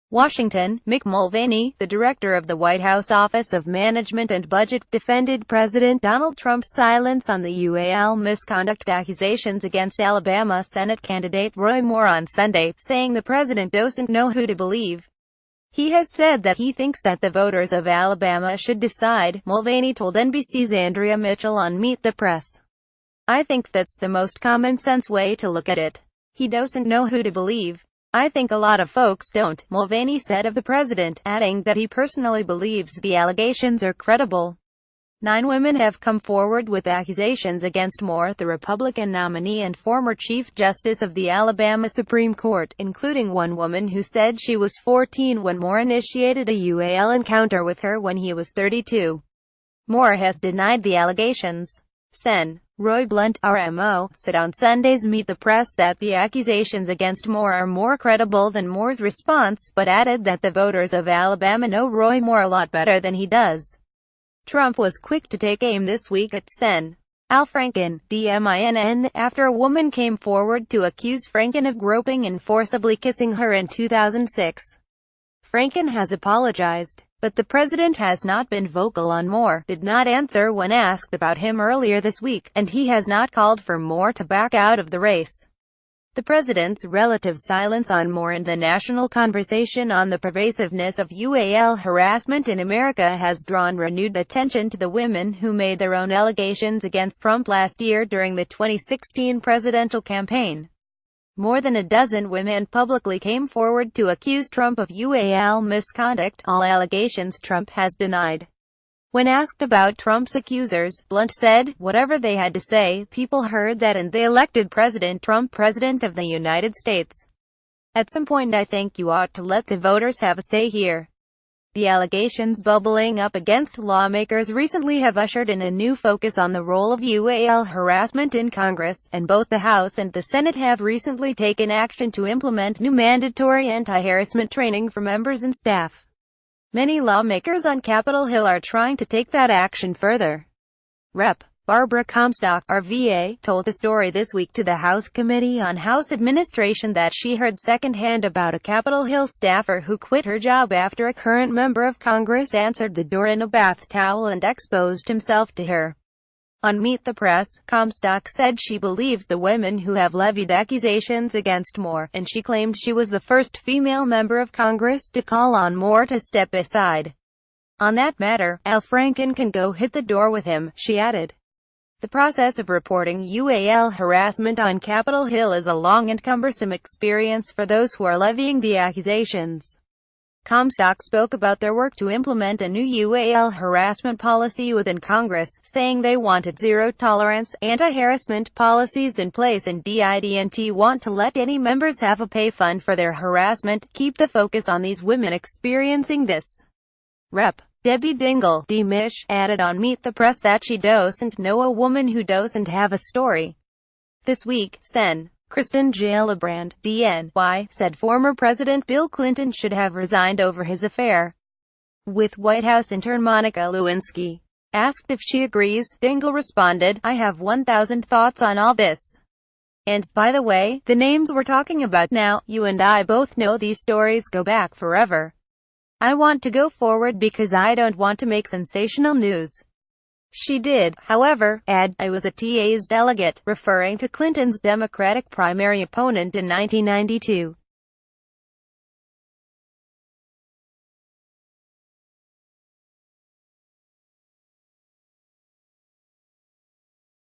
Washington. Mick Mulvaney, the director of the White House Office of Management and Budget, defended President Donald Trump's silence on the UAL misconduct accusations against Alabama Senate candidate Roy Moore on Sunday, saying the president doesn't know who to believe. He has said that he thinks that the voters of Alabama should decide, Mulvaney told NBC's Andrea Mitchell on Meet the Press. I think that's the most common-sense way to look at it. He doesn't know who to believe. I think a lot of folks don't, Mulvaney said of the president, adding that he personally believes the allegations are credible. 9 women have come forward with accusations against Moore, the Republican nominee and former Chief Justice of the Alabama Supreme Court, including one woman who said she was 14 when Moore initiated a UAL encounter with her when he was 32. Moore has denied the allegations. Sen. Roy Blunt, RMO, said on Sunday's Meet the Press that the accusations against Moore are more credible than Moore's response, but added that the voters of Alabama know Roy Moore a lot better than he does. Trump was quick to take aim this week at Sen. Al Franken, DMINN, after a woman came forward to accuse Franken of groping and forcibly kissing her in 2006. Franken has apologized, but the president has not been vocal on Moore, did not answer when asked about him earlier this week, and he has not called for Moore to back out of the race. The president's relative silence on Moore and the national conversation on the pervasiveness of UAL harassment in America has drawn renewed attention to the women who made their own allegations against Trump last year during the 2016 presidential campaign. More than a dozen women publicly came forward to accuse Trump of UAL misconduct, all allegations Trump has denied. When asked about Trump's accusers, Blunt said, "Whatever they had to say, people heard that and they elected President Trump President of the United States. At some point I think you ought to let the voters have a say here." The allegations bubbling up against lawmakers recently have ushered in a new focus on the role of UAL harassment in Congress, and both the House and the Senate have recently taken action to implement new mandatory anti-harassment training for members and staff. Many lawmakers on Capitol Hill are trying to take that action further. Rep. Barbara Comstock, RVA, told the story this week to the House Committee on House Administration that she heard secondhand about a Capitol Hill staffer who quit her job after a current member of Congress answered the door in a bath towel and exposed himself to her. On Meet the Press, Comstock said she believes the women who have levied accusations against Moore, and she claimed she was the first female member of Congress to call on Moore to step aside. On that matter, Al Franken can go hit the door with him, she added. The process of reporting UAL harassment on Capitol Hill is a long and cumbersome experience for those who are levying the accusations. Comstock spoke about their work to implement a new UAL harassment policy within Congress, saying they wanted zero-tolerance, anti-harassment policies in place and didn't want to let any members have a pay fund for their harassment, keep the focus on these women experiencing this. Rep. Debbie Dingell, D-Mich, added on Meet the Press that she doesn't know a woman who doesn't have a story. This week, Sen. Kristen Gillibrand, DNY, said former President Bill Clinton should have resigned over his affair with White House intern Monica Lewinsky. Asked if she agrees, Dingell responded, "I have 1,000 thoughts on all this. And, by the way, the names we're talking about now, you and I both know these stories go back forever. I want to go forward because I don't want to make sensational news." She did, however, add, "I was a TA's delegate," referring to Clinton's Democratic primary opponent in 1992.